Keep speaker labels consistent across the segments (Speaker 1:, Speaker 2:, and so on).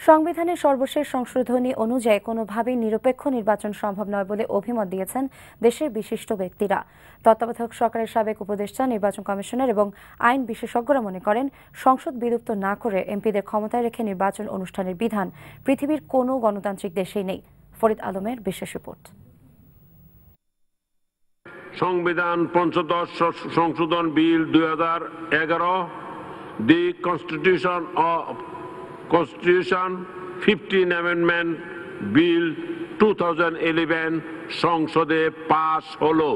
Speaker 1: সংবিধানের সর্বশেষ সংশোধনী অনুযায়ী কোনোভাবেই নিরপেক্ষ নির্বাচন সম্ভব নয় বলে অভিমত দিয়েছেন দেশের বিশিষ্ট ব্যক্তিরা। তত্ত্বাবধায়ক সরকারের সাবেক উপদেষ্টা, নির্বাচন কমিশনার এবং আইন বিশেষজ্ঞরা মনে করেন, সংসদ বিলুপ্ত না করে এমপিদের ক্ষমতায় রেখে নির্বাচন অনুষ্ঠানের বিধান পৃথিবীর কোনো গণতান্ত্রিক দেশেই নেই। ফরিদ আলমের বিশেষ রিপোর্ট।
Speaker 2: সংবিধান পঞ্চদশ সংশোধন বিল 2011, দি Constitution 15 Amendment Bill 2011 সংসদে পাস হলো।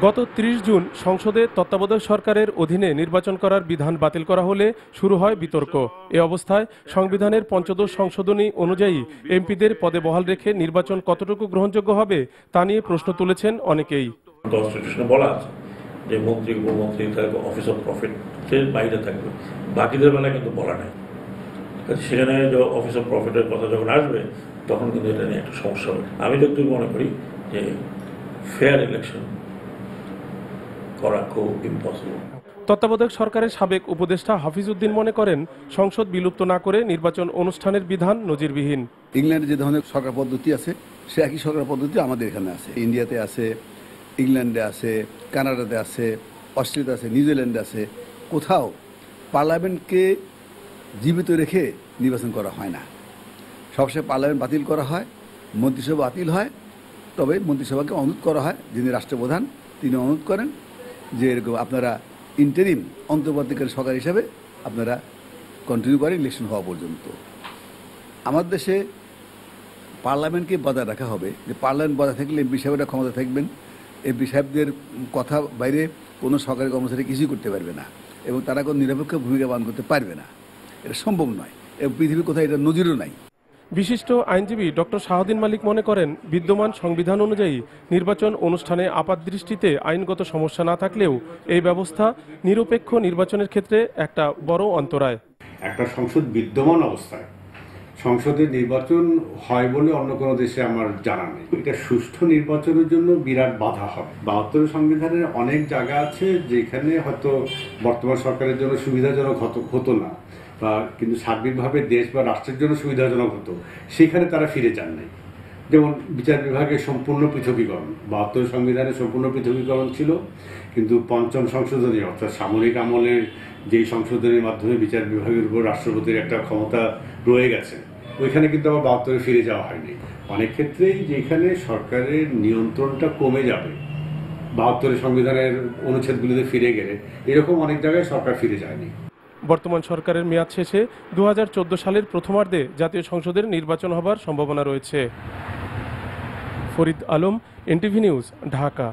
Speaker 3: গত 30 জুন সংসদে তত্ত্বাবধায়ক সরকারের অধীনে নির্বাচন করার বিধান বাতিল করা হলে শুরু হয় বিতর্ক। এ অবস্থায় সংবিধানের পঞ্চদশ সংশোধনী অনুযায়ী এমপিদের পদে বহাল রেখে নির্বাচন কতটুকু গ্রহণযোগ্য হবে তা নিয়ে প্রশ্ন তুলেছেন অনেকেই।
Speaker 4: কনস্টিটিউশনে বলা আছে যে মন্ত্রী, উপমন্ত্রী থাকবে অফিস অফ প্রফিটের বাইরে থাকবে, বাকিদের বেলায় কিন্তু বলা নাই। সেখানে অফিস অফ প্রফিটের কথা যখন আসবে তখন কিন্তু এটা নিয়ে একটা সমস্যা হবে। আমি যতটুকু মনে করি যে ফেয়ার ইলেকশন করা খুব ইম্পসিবল।
Speaker 3: তত্ত্বাবধায়ক সরকারের সাবেক উপদেষ্টা হাফিজ উদ্দিন মনে করেন, সংসদ বিলুপ্ত না করে নির্বাচন অনুষ্ঠানের বিধান নজিরবিহীন।
Speaker 5: ইংল্যান্ডে যে ধরনের সরকার পদ্ধতি আছে সে একই সরকার পদ্ধতি আমাদের এখানে আছে, ইন্ডিয়াতে আছে, ইংল্যান্ডে আছে, কানাডাতে আছে, অস্ট্রেলিয়াতে আছে, নিউজিল্যান্ডে আছে। কোথাও পার্লামেন্টকে জীবিত রেখে নির্বাচন করা হয় না। সবসময় পার্লামেন্ট বাতিল করা হয়, মন্ত্রিসভা বাতিল হয়, তবে মন্ত্রিসভাকে অনুরোধ করা হয়, যিনি রাষ্ট্রপ্রধান তিনি অনুরোধ করেন যে এরকম আপনারা ইন্টারিম অন্তর্বর্তীকালীন সরকার হিসাবে আপনারা কন্টিনিউ করেন ইলেকশন হওয়া পর্যন্ত। আমাদের দেশে পার্লামেন্টকে বজায় রাখা হবে, যে পার্লামেন্ট বজায় থাকলে এমপি সাহেবরা ক্ষমতা থাকবেন, এমপি সাহেবদের কথা বাইরে কোনো সরকারি কর্মচারী কিছুই করতে পারবে না এবং তারা কোনো নিরপেক্ষ ভূমিকা পালন করতে পারবে না। এটা সম্ভব নয় এবং পৃথিবীর কোথাও এটা নজিরও নাই।
Speaker 3: বিশিষ্ট আইনজীবী ডক্টর শাহদ্দিন মালিক মনে করেন, বিদ্যমান সংবিধান অনুযায়ী নির্বাচন অনুষ্ঠানে আপাতদৃষ্টিতে আইনগত সমস্যা না থাকলেও এই ব্যবস্থা নিরপেক্ষ নির্বাচনের ক্ষেত্রে একটা বড় অন্তরায়।
Speaker 6: একটা সংসদ বিদ্যমান অবস্থায় সংসদে নির্বাচন হয় বলে অন্য কোনো দেশে আমার জানা নেই। এটা সুষ্ঠু নির্বাচনের জন্য বিরাট বাধা হবে। 72 সংবিধানের অনেক জায়গা আছে যেখানে হয়তো বর্তমান সরকারের জন্য সুবিধাজনক হতো না, বা কিন্তু সার্বিকভাবে দেশ বা রাষ্ট্রের জন্য সুবিধাজনক হতো, সেখানে তারা ফিরে যান নাই। যেমন বিচার বিভাগের সম্পূর্ণ পৃথকীকরণ, 72 সংবিধানের সম্পূর্ণ পৃথকীকরণ ছিল, কিন্তু পঞ্চম সংশোধনী অর্থাৎ সামরিক আমলের যেই সংশোধনীর মাধ্যমে বিচার বিভাগের উপর রাষ্ট্রপতির একটা ক্ষমতা রয়ে গেছে, ওইখানে কিন্তু আবার 72-এ ফিরে যাওয়া হয়নি। অনেক ক্ষেত্রেই যেখানে সরকারের নিয়ন্ত্রণটা কমে যাবে 72 সংবিধানের অনুচ্ছেদগুলিতে ফিরে গেলে, এরকম অনেক জায়গায় সরকার ফিরে যায়নি।
Speaker 3: বর্তমান সরকারের মেয়াদ শেষে 2014 সালের প্রথমার্ধে জাতীয় সংসদের নির্বাচন হবার সম্ভাবনা রয়েছে। Farid Alam, NTV news, Dhaka.